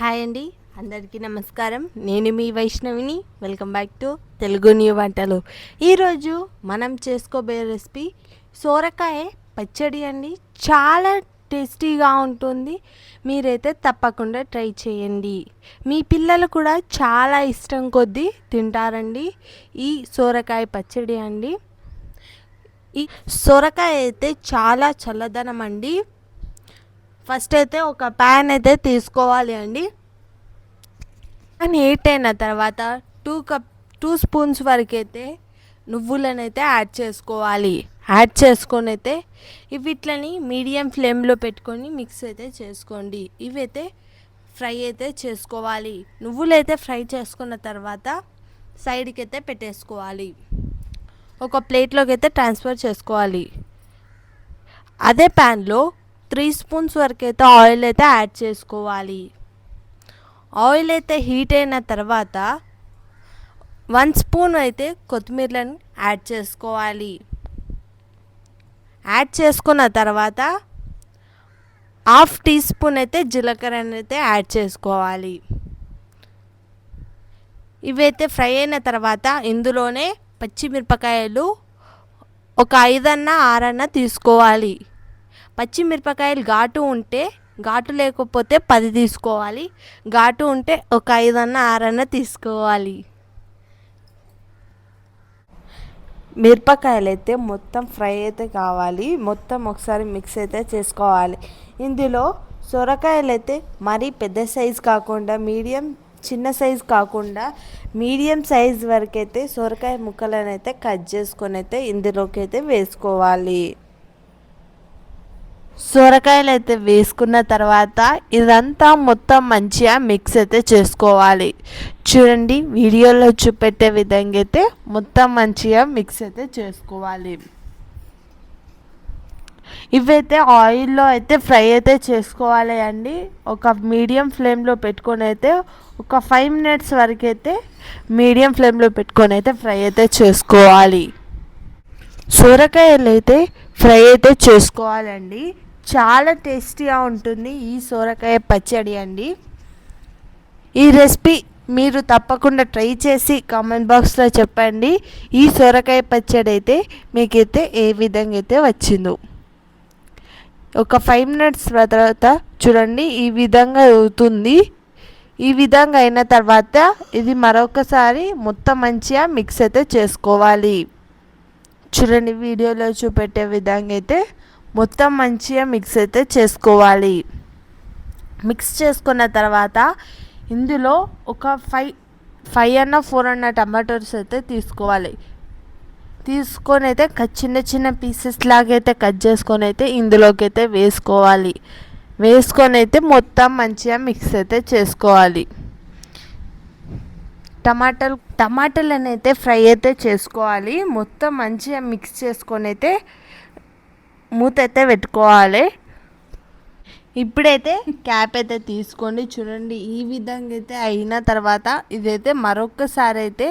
Hi అండి, అందరికీ నమస్కారం. నేను మీ వైష్ణవిని. Welcome back to Telugu new వంటలు. ఈరోజు మనం చేసుకోబోయే రెసిపీ సోరకాయ పచ్చడి అండి. చాలా టేస్టీగా ఉంటుంది. మీరైతే తప్పకుండా ట్రై చేయండి. మీ పిల్లలు కూడా చాలా ఇష్టం కొద్దీ తింటారండి ఈ సోరకాయ పచ్చడి అండి. ఈ సొరకాయ అయితే చాలా చల్లదనం అండి. ఫస్ట్ అయితే ఒక ప్యాన్ అయితే తీసుకోవాలి అండి. ప్యాన్ హీట్ అయిన తర్వాత 2 స్పూన్స్ వరకు అయితే నువ్వులను అయితే యాడ్ చేసుకోవాలి. యాడ్ చేసుకొని అయితే వీటిని మీడియం ఫ్లేమ్లో పెట్టుకొని మిక్స్ అయితే చేసుకోండి. ఇవైతే ఫ్రై అయితే చేసుకోవాలి. నువ్వులు అయితే ఫ్రై చేసుకున్న తర్వాత సైడ్కి అయితే పెట్టేసుకోవాలి. ఒక ప్లేట్లోకి అయితే ట్రాన్స్ఫర్ చేసుకోవాలి. అదే ప్యాన్లో 3 స్పూన్స్ వరకు అయితే ఆయిల్ అయితే యాడ్ చేసుకోవాలి. ఆయిల్ అయితే హీట్ అయిన తర్వాత 1 స్పూన్ అయితే కొత్తిమీరలను యాడ్ చేసుకోవాలి. యాడ్ చేసుకున్న తర్వాత 1/2 టీ స్పూన్ అయితే జీలకర్రని అయితే యాడ్ చేసుకోవాలి. ఇవైతే ఫ్రై అయిన తర్వాత ఇందులోనే పచ్చిమిరపకాయలు ఒక 5-6 తీసుకోవాలి. పచ్చిమిరపకాయలు ఘాటు ఉంటే, ఘాటు లేకపోతే 10 తీసుకోవాలి. ఘాటు ఉంటే ఒక 5-6 తీసుకోవాలి. మిరపకాయలు అయితే మొత్తం ఫ్రై అయితే కావాలి. మొత్తం ఒకసారి మిక్స్ అయితే చేసుకోవాలి. ఇందులో సొరకాయలు అయితే మరీ పెద్ద సైజు కాకుండా చిన్న సైజు కాకుండా మీడియం సైజు వరకు అయితే సొరకాయ ముక్కలను అయితే కట్ చేసుకొని అయితే ఇందులోకి అయితే వేసుకోవాలి. సొరకాయలు అయితే వేసుకున్న తర్వాత ఇదంతా మొత్తం మంచిగా మిక్స్ అయితే చేసుకోవాలి. చూడండి, వీడియోలో చూపెట్టే విధంగా అయితే మొత్తం మంచిగా మిక్స్ అయితే చేసుకోవాలి. ఇవైతే ఆయిల్లో అయితే ఫ్రై అయితే చేసుకోవాలి అండి. ఒక మీడియం ఫ్లేమ్లో పెట్టుకొని అయితే ఒక 5 మినిట్స్ వరకు అయితే మీడియం ఫ్లేమ్లో పెట్టుకొని అయితే ఫ్రై అయితే చేసుకోవాలి. సొరకాయలు అయితే ఫ్రై అయితే చేసుకోవాలండి. చాలా టేస్టీగా ఉంటుంది ఈ సొరకాయ పచ్చడి అండి. ఈ రెసిపీ మీరు తప్పకుండా ట్రై చేసి కామెంట్ బాక్స్లో చెప్పండి. ఈ సొరకాయ పచ్చడి అయితే మీకైతే ఏ విధంగా అయితే వచ్చిందో. ఒక 5 మినిట్స్ తర్వాత చూడండి, ఈ విధంగా అవుతుంది. ఈ విధంగా అయిన తర్వాత ఇది మరొకసారి మొత్తం మంచిగా మిక్స్ అయితే చేసుకోవాలి. చూడండి, వీడియోలో చూపెట్టే విధంగా అయితే మొత్తం మంచిగా మిక్స్ అయితే చేసుకోవాలి. మిక్స్ చేసుకున్న తర్వాత ఇందులో ఒక 4 టమాటోస్ అయితే తీసుకోవాలి. తీసుకొని అయితే చిన్న చిన్న పీసెస్ లాగా అయితే కట్ చేసుకొని అయితే ఇందులోకి అయితే వేసుకోవాలి. వేసుకొని అయితే మొత్తం మంచిగా మిక్స్ అయితే చేసుకోవాలి. టమాటాలను అయితే ఫ్రై అయితే చేసుకోవాలి. మొత్తం మంచిగా మిక్స్ చేసుకొని అయితే మూత అయితే పెట్టుకోవాలి. ఇప్పుడైతే క్యాప్ అయితే తీసుకోండి. చూడండి, ఈ విధంగా అయితే అయిన తర్వాత ఇదైతే మరొకసారి అయితే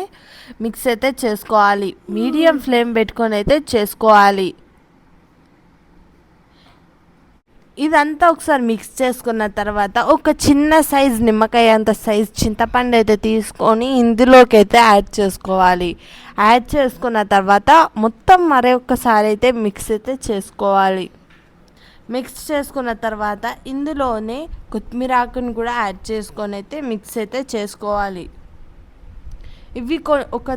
మిక్స్ అయితే చేసుకోవాలి. మీడియం ఫ్లేమ్ పెట్టుకొని అయితే చేసుకోవాలి. ఇదంతా ఒకసారి మిక్స్ చేసుకున్న తర్వాత ఒక చిన్న సైజ్ నిమ్మకాయ అంత సైజ్ చింతపండు అయితే తీసుకొని ఇందులోకి అయితే యాడ్ చేసుకోవాలి. యాడ్ చేసుకున్న తర్వాత మొత్తం మరొకసారి అయితే మిక్స్ అయితే చేసుకోవాలి. మిక్స్ చేసుకున్న తర్వాత ఇందులోనే కొత్తిమీర ఆకుని కూడా యాడ్ చేసుకొని అయితే మిక్స్ అయితే చేసుకోవాలి. ఇవి ఒక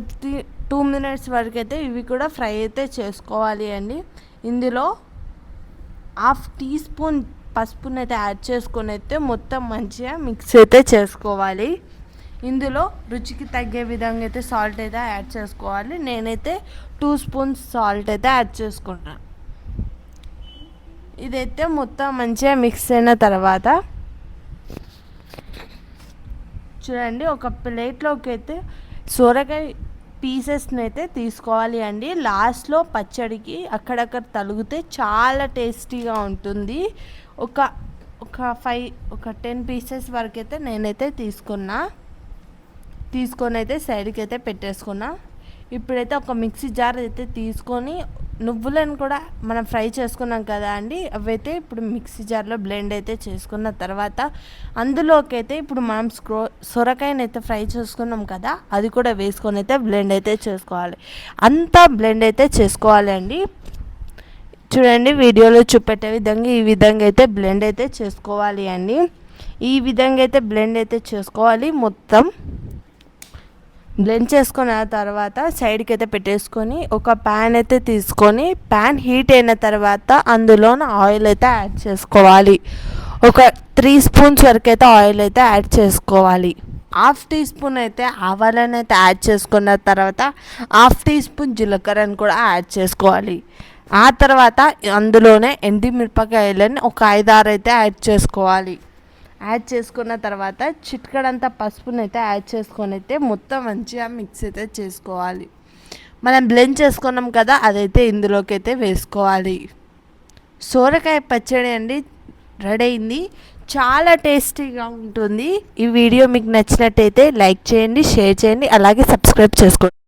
2 మినిట్స్ వరకు అయితే ఇవి కూడా ఫ్రై అయితే చేసుకోవాలి అండి. ఇందులో 1/2 టీ స్పూన్ పసుపుని అయితే యాడ్ చేసుకొని అయితే మొత్తం మంచిగా మిక్స్ అయితే చేసుకోవాలి. ఇందులో రుచికి తగ్గే విధంగా అయితే సాల్ట్ అయితే యాడ్ చేసుకోవాలి. నేనైతే 2 స్పూన్స్ సాల్ట్ అయితే యాడ్ చేసుకుంటాను. ఇదైతే మొత్తం మంచిగా మిక్స్ అయిన తర్వాత చూడండి, ఒక ప్లేట్లోకి అయితే సొరకాయ పీసెస్ని అయితే తీసుకోవాలి అండి. లాస్ట్లో పచ్చడికి అక్కడక్కడ తగిలితే చాలా టేస్టీగా ఉంటుంది. ఒక 10 పీసెస్ వరకు అయితే నేనైతే తీసుకొని అయితే సైడ్కి అయితే పెట్టేసుకున్నా. ఇప్పుడైతే ఒక మిక్సీ జార్ అయితే తీసుకొని నువ్వులను కూడా మనం ఫ్రై చేసుకున్నాం కదా అండి, అవైతే ఇప్పుడు మిక్సీ జార్లో బ్లెండ్ అయితే చేసుకున్న తర్వాత అందులోకి అయితే ఇప్పుడు మనం సొరకాయని అయితే ఫ్రై చేసుకున్నాం కదా, అది కూడా వేసుకొని అయితే బ్లెండ్ అయితే చేసుకోవాలి. అంతా బ్లెండ్ అయితే చేసుకోవాలి అండి. చూడండి వీడియోలో చూపెట్టే విధంగా ఈ విధంగా అయితే బ్లెండ్ అయితే చేసుకోవాలి అండి. ఈ విధంగా అయితే బ్లెండ్ అయితే చేసుకోవాలి. మొత్తం బ్లెండ్ చేసుకున్న తర్వాత సైడ్కి అయితే పెట్టేసుకొని ఒక ప్యాన్ అయితే తీసుకొని ప్యాన్ హీట్ అయిన తర్వాత అందులోన ఆయిల్ అయితే యాడ్ చేసుకోవాలి. ఒక 3 స్పూన్స్ వరకు అయితే ఆయిల్ అయితే యాడ్ చేసుకోవాలి. 1/2 టీ స్పూన్ అయితే ఆవాలని అయితే యాడ్ చేసుకున్న తర్వాత 1/2 టీ స్పూన్ జీలకర్రని కూడా యాడ్ చేసుకోవాలి. ఆ తర్వాత అందులోనే ఎండుమిరపకాయలని ఒక 5-6 అయితే యాడ్ చేసుకోవాలి. యాడ్ చేసుకున్న తర్వాత చిటికెడంతా పసుపుని అయితే యాడ్ చేసుకొని అయితే మొత్తం మంచిగా మిక్స్ అయితే చేసుకోవాలి. మనం బ్లెండ్ చేసుకున్నాం కదా, అదైతే ఇందులోకి అయితే వేసుకోవాలి. సోరకాయ పచ్చడి అండి రెడీ అయింది. చాలా టేస్టీగా ఉంటుంది. ఈ వీడియో మీకు నచ్చినట్టయితే లైక్ చేయండి, షేర్ చేయండి, అలాగే సబ్స్క్రైబ్ చేసుకోండి.